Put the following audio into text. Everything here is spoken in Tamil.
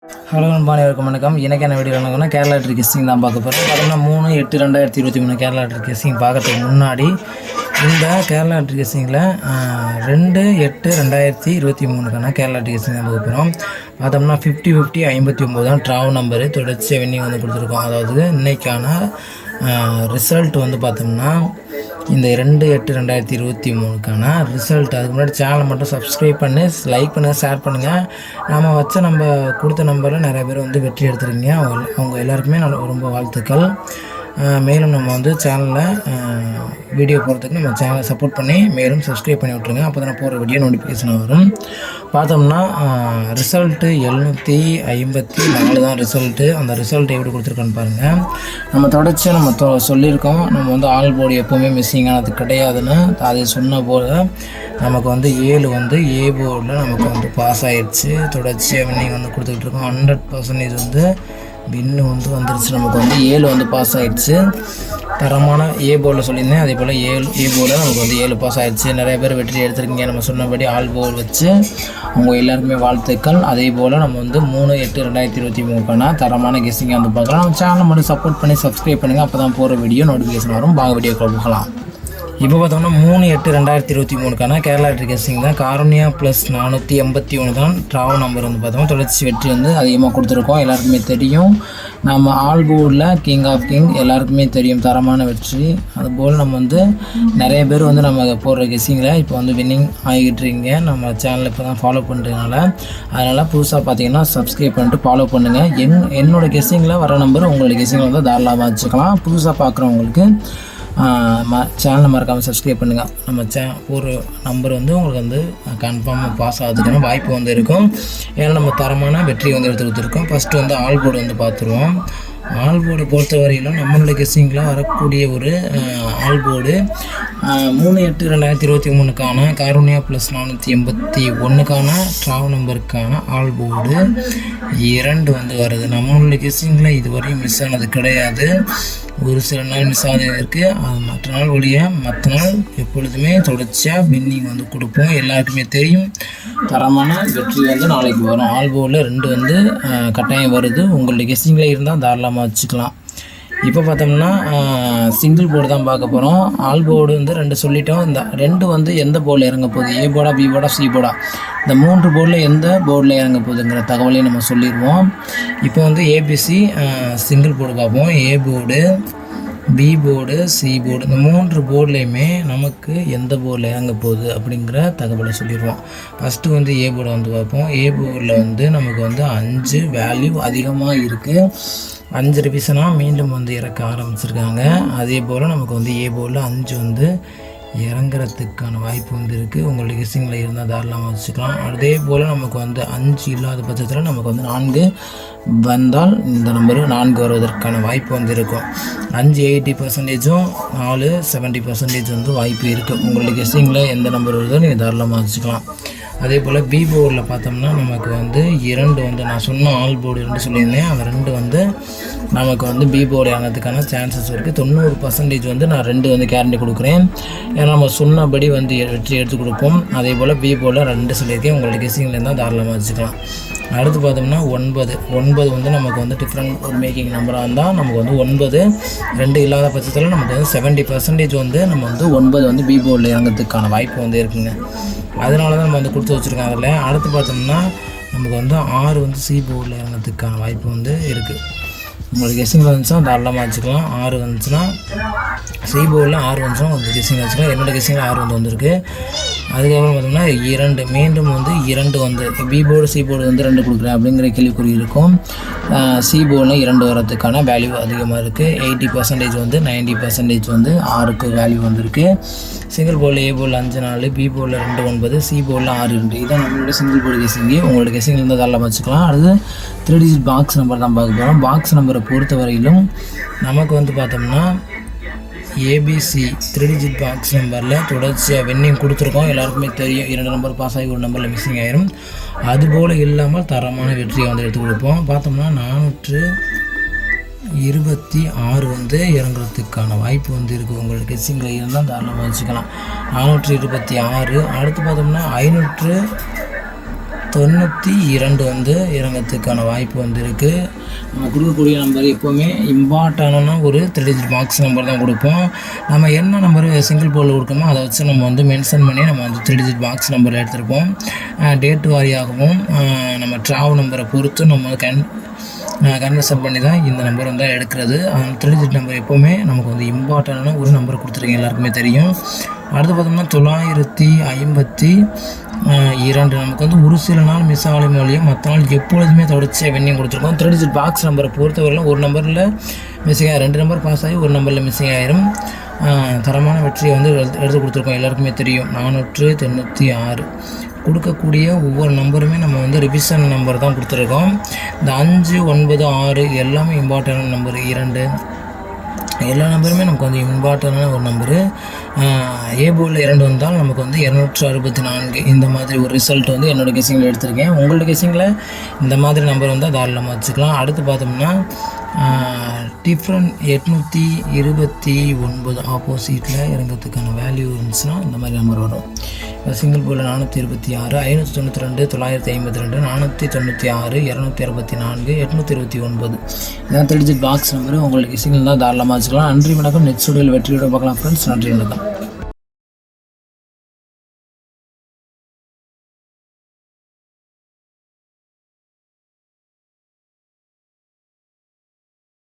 ஹலோ நண்பர்களுக்கு வணக்கம். எனக்கான வீடியோ என்னன்னா கேரளா லாட்டரி கெஸ்டிங் தான் பார்க்க போகிறோம். பார்த்தோம்னா 3/8/2023 கேரளா லாட்டரி கெஸ்டிங் பார்க்கறதுக்கு முன்னாடி இந்த கேரளா லாட்டரி கெஸ்டிங்கில் 2/8/2023க்கான கேரளா லாட்டரி கெஸ்டிங் தான் பார்க்க போகிறோம். பார்த்தோம்னா 50/50 59 தான் ட்ராவ் நம்பரு தொடர்ச்சியாக வின்னிங் வந்து கொடுத்துருக்கோம். அதாவது இன்றைக்கான ரிசல்ட் வந்து பார்த்தோம்னா இந்த 2/8/2023க்கான ரிசல்ட். அதுக்கு முன்னாடி சேனலை மட்டும் சப்ஸ்கிரைப் பண்ணி லைக் பண்ணுங்கள், ஷேர் பண்ணுங்கள். நம்ம கொடுத்த நம்பரில் நிறைய பேர் வந்து வெற்றி எடுத்துருக்கீங்க. அவங்க எல்லாருக்குமே ரொம்ப வாழ்த்துக்கள். மேலும் நம்ம வந்து சேனலில் வீடியோ போகிறதுக்கு நம்ம சேனலை சப்போர்ட் பண்ணி மேலும் சப்ஸ்கிரைப் பண்ணி விட்ருங்க. அப்போ தான் போகிற வீடியோ நோட்டிஃபிகேஷன் வரும். பார்த்தோம்னா ரிசல்ட்டு 754 தான் ரிசல்ட்டு. அந்த ரிசல்ட் எப்படி கொடுத்துருக்கோன்னு பாருங்கள். நம்ம தொடர்ச்சியாக நம்ம சொல்லியிருக்கோம், நம்ம வந்து ஆல் போர்டு எப்போவுமே மிஸ்ஸிங் ஆனது கிடையாதுன்னு. அதை சொன்ன போது நமக்கு வந்து 7 வந்து ஏ போர்டில் நமக்கு வந்து பாஸ் ஆகிடுச்சு. தொடர்ச்சியாக வின்னிங் வந்து கொடுத்துக்கிட்டு இருக்கோம். 100% வந்து வின்னு வந்து வந்துருச்சு. நமக்கு வந்து 7 வந்து பாஸ் ஆகிடுச்சு. தரமான ஏ போர்டில் சொல்லியிருந்தேன், அதே போல் ஏ போர்டில் நமக்கு வந்து 7 பாஸ் ஆகிடுச்சு. நிறைய பேர் வெற்றி எடுத்திருக்கீங்க. நம்ம சொன்னபடி ஆல் போர்டு வச்சு அவங்க எல்லாருக்குமே வாழ்த்துக்கள். அதே போல் நம்ம வந்து 3/8/2023க்கான தரமான கெஸ்டிங்கை வந்து பார்க்கலாம். நம்ம சேனலை மட்டும் சப்போர்ட் பண்ணி சப்ஸ்கிரைப் பண்ணுங்கள். அப்போ தான் போகிற வீடியோ நோட்டிஃபிகேஷன் வரும். வாங்க வீடியோ போகலாம். இப்போ பார்த்தோம்னா 3/8/2023க்கான கேரளா லாட்டரி கெஸ்டிங் தான். காரணியா ப்ளஸ் 481 தான் ட்ராவ் நம்பர் வந்து பார்த்தோம்னா தொடர்ச்சி வெற்றி வந்து அதிகமாக கொடுத்துருக்கோம். எல்லாருக்குமே தெரியும். நம்ம ஆல் போர்டில் கிங் ஆஃப் கிங் எல்லாருக்குமே தெரியும், தரமான வெற்றி. அதுபோல் நம்ம வந்து நிறைய பேர் வந்து நம்ம போடுற கெஸ்டிங்கில் இப்போ வந்து வின்னிங் ஆகிட்டு இருக்கீங்க. நம்ம சேனலில் இப்போ தான் ஃபாலோ பண்ணுறதுனால அதனால் புதுசாக பார்த்தீங்கன்னா சப்ஸ்கிரைப் பண்ணிட்டு ஃபாலோ பண்ணுங்கள். என்னோடய கெஸ்டிங்கில் வர நம்பர் உங்களோட கெஸ்டிங்கில் வந்து தாராளமாக வச்சுக்கலாம். புதுசாக பார்க்குறவங்களுக்கு சேனலை மறக்காமல் சப்ஸ்கிரைப் பண்ணுங்கள். நம்ம ஒரு நம்பர் வந்து உங்களுக்கு வந்து கன்ஃபார்மாக பாஸ் ஆகிறதுக்கான வாய்ப்பு வந்து இருக்கும். ஏன்னா நம்ம தரமான வெற்றி வந்து எடுத்து கொடுத்துருக்கோம். ஃபஸ்ட்டு வந்து ஆல் போர்டு வந்து பார்த்துருவோம். ஆல் போர்டை பொறுத்தவரையிலும் நம்மளோட கெஸ்டிங்கில் வரக்கூடிய ஒரு ஆல் போர்டு 3/8/2023க்கான காரணியா ப்ளஸ் 481க்கான ட்ராவ் நம்பருக்கான ஆல் போர்டு 2 வந்து வருது. நம்மளோட கெஸ்டிங்கில் இதுவரையும் மிஸ் ஆனது கிடையாது. ஒரு சில நாள் மிஸ் ஆகுது இருக்குது. அது மற்ற நாள் மற்ற நாள் எப்பொழுதுமே தொடர்ச்சியாக வின்னிங் வந்து கொடுப்போம். எல்லாருக்குமே தெரியும், தரமான வெற்றி வந்து நாளைக்கு வரும். ஆல் போர்டில் 2 வந்து கட்டாயம் வருது. உங்களுடைய கெஸ்டிங்கில் இருந்தால் தாராளமாக வச்சுக்கலாம். இப்போ பார்த்தோம்னா சிங்கிள் போர்டு தான் பார்க்க போகிறோம். ஆல் போர்டு வந்து 2 சொல்லிட்டோம். இந்த 2 வந்து எந்த போர்டில் இறங்க போகுது, ஏ போர்டா, பி போர்டா, சி போர்டா, இந்த 3 போர்டில் எந்த போர்டில் இறங்க போகுதுங்கிற தகவலையும் நம்ம சொல்லிடுவோம். இப்போ வந்து ஏபிசி சிங்கிள் போர்டு பார்ப்போம். A board, B board, C board, இந்த 3 போர்டுலேயுமே நமக்கு எந்த போர்டில் இறங்க போகுது அப்படிங்கிற தகவலை சொல்லிடுவோம். ஃபஸ்ட்டு வந்து ஏ போர்டை வந்து பார்ப்போம். ஏ போர்டில் வந்து நமக்கு வந்து 5 வேல்யூ அதிகமாக இருக்குது. 5 ரிவிஷனாக மீண்டும் வந்து இறக்க ஆரம்பிச்சிருக்காங்க. அதே போல் நமக்கு வந்து ஏ போர்டில் 5 வந்து இறங்குறதுக்கான வாய்ப்பு வந்து இருக்குது. உங்களுடைய கெஸ்டிங்கில் இருந்தால் தாராளமாக வச்சுக்கலாம். அதே போல் நமக்கு வந்து 5 இல்லாத பட்சத்தில் நமக்கு வந்து 4 வந்தால் இந்த நம்பரு 4 வருவதற்கான வாய்ப்பு வந்து இருக்கும். 5 80%, 4 70% வந்து வாய்ப்பு இருக்குது. உங்களுடைய கெஸ்டிங்கில் எந்த நம்பர் வருதோ நீங்கள் தாராளமாக வச்சுக்கலாம். அதே போல் பி போர்டில் பார்த்தோம்னா நமக்கு வந்து 2 வந்து நான் சொன்ன ஆல் போர்டு 2 சொல்லியிருந்தேன். அந்த 2 வந்து நமக்கு வந்து பி போர்டு இறங்கிறதுக்கான சான்சஸ் இருக்குது. 90% வந்து நான் 2 வந்து கேரண்டி கொடுக்குறேன். ஏன்னா நம்ம சொன்னபடி வந்து வெற்றி எடுத்து கொடுப்போம். அதே போல் பி போர்டில் 2 சொல்லியிருக்கேன். உங்களுடைய கெஸ்டிங்கில் இருந்தால் தாராளமாக வச்சுக்கலாம். அடுத்து பார்த்தோம்னா 9 வந்து நமக்கு வந்து டிஃப்ரெண்ட் ஒரு மேக்கிங் நம்பராக இருந்தால் நமக்கு வந்து 9 2 இல்லாத பட்சத்தில் நமக்கு வந்து 70% வந்து நம்ம வந்து 9 வந்து பி போர்டில் இறங்கிறதுக்கான வாய்ப்பு வந்து இருக்குங்க. அதனால தான் நம்ம வந்து கொடுத்து வச்சுருக்கோம். அதில் அடுத்து பார்த்தோம்னா நமக்கு வந்து 6 வந்து சி போர்டில் இறங்கிறதுக்கான வாய்ப்பு வந்து இருக்குது. உங்களுக்கு கெஸ்டிங்கில் வந்துச்சுன்னா தாராளமாக வச்சுக்கலாம். 6 வந்துச்சுன்னா சி போர்டில் 6 வந்துச்சுன்னா உங்களுக்கு கெஸ்டிங்கில் வச்சுக்கலாம். என்னோடய கெஸ்டிங்கில் 6 வந்து வந்திருக்கு. அதுக்கப்புறம் பார்த்தோம்னா 2 மீண்டும் வந்து 2 வந்து பி போர்டு சி போர்டு வந்து 2 கொடுக்குறேன் அப்படிங்கிற கேள்விக்குறி இருக்கும். சி போர்டில் 2 வரதுக்கான வேல்யூ அதிகமாக இருக்குது. 80% வந்து 90% வந்து 6க்கு வேல்யூ வந்துருக்கு. சிங்கிள் போர்டில் ஏ போர்டில் 5 4, பி போர்டில் 2 9, சி போர்டில் 6 2. இதான் நம்மளோட சிங்கிள் போர்டு கெஸ்டிங்கு. உங்களோட கெஸ்டிங்கில் இருந்தால் தாராளமாக வச்சுக்கலாம். அடுத்து 3 டிஜிட் பாக்ஸ் நம்பர் தான் பார்க்க போகிறோம். பாக்ஸ் நம்பரை பொறுத்த வரையிலும் நமக்கு வந்து பார்த்தோம்னா ஏபிசி 3 டிஜிட் பாக்ஸ் நம்பரில் தொடர்ச்சியாக வின்னிங் கொடுத்துருக்கோம். எல்லாருக்குமே தெரியும், 2 நம்பர் பாஸ் ஆகி ஒரு நம்பரில் மிஸ்ஸிங் ஆயிரும். அதுபோல் இல்லாமல் தரமான வெற்றியை வந்து எடுத்து கொடுப்போம். பார்த்தோம்னா 426 வந்து இறங்குறதுக்கான வாய்ப்பு வந்து இருக்குது. உங்களுக்கு கெஸ்டிங்கில் இருந்தால் தாராளமாக வச்சுக்கலாம். 426. அடுத்து பார்த்தோம்னா 92 வந்து இறங்கிறதுக்கான வாய்ப்பு வந்து இருக்குது. நம்ம கொடுக்கக்கூடிய நம்பர் எப்போவுமே இம்பார்ட்டான ஒரு 3 டிஜிட் பாக்ஸ் நம்பர் தான் கொடுப்போம். நம்ம என்ன நம்பர் சிங்கிள் போல் கொடுக்கணுமோ அதை வச்சு நம்ம வந்து மென்ஷன் பண்ணி நம்ம வந்து 3 டிஜிட் பாக்ஸ் நம்பர் எடுத்திருப்போம். டேட் வாரியாகவும் நம்ம ட்ராவல் நம்பரை பொறுத்து நம்ம கன்வர்ஷன் பண்ணி தான் இந்த நம்பர் வந்து எடுக்கிறது. 3 டிஜிட் நம்பர் எப்போவுமே நமக்கு வந்து இம்பார்ட்டண்டான ஒரு நம்பர் கொடுத்துருக்கீங்க, எல்லாருக்குமே தெரியும். அடுத்து பார்த்தோம்னா 952 நமக்கு வந்து ஒரு சில நாள் மிஸ் ஆகலை மொழியும் மற்ற நாள் எப்பொழுதுமே தொடர்ச்சியாக வெண்ணியும் கொடுத்துருக்கோம். 3 டிஜிட் பாக்ஸ் நம்பரை பொறுத்தவரையிலும் ஒரு நம்பரில் மிஸ்ஸிங் ஆகிடும், 2 நம்பர் பாஸ் ஆகி ஒரு நம்பரில் மிஸ்ஸிங் ஆகிடும். தரமான வெற்றியை வந்து எடுத்து கொடுத்துருக்கோம், எல்லாருக்குமே தெரியும். 496 கொடுக்கக்கூடிய ஒவ்வொரு நம்பருமே நம்ம வந்து ரிவிஷன் நம்பர் தான் கொடுத்துருக்கோம். இந்த 5, 9, 6 எல்லாமே இம்பார்ட்டண்டான நம்பர். 2 எல்லா நம்பருமே நமக்கு வந்து இம்பார்ட்டண்டான ஒரு நம்பரு. ஏ போர்டில் 2 வந்தால் நமக்கு வந்து 264 இந்த மாதிரி ஒரு ரிசல்ட் வந்து என்னோடய கெஸிங்கில் எடுத்திருக்கேன். உங்களோட கெஸிங்கில் இந்த மாதிரி நம்பர் வந்தால் தாராளமாக வச்சுக்கலாம். அடுத்து பார்த்தோம்னா டிஃப்ரெண்ட் 829 ஆப்போசிட்டில் இறங்கிறதுக்கான வேல்யூ இருந்துச்சுன்னா இந்த மாதிரி நம்பர் வரும். சிங்கிள் போர்டில் 426, 592, 952, 496, 264, 829 இதான் 3 டிஜிட் பாக்ஸ் நம்பர். உங்களுக்கு சிங்கிள் தான் தாராளமாக வச்சுக்கலாம். நன்றி வணக்கம். நெக்ஸ்ட் வீடியோவில் வெற்றியோட பார்க்கலாம் ஃப்ரெண்ட்ஸ். நன்றி வணக்கம்.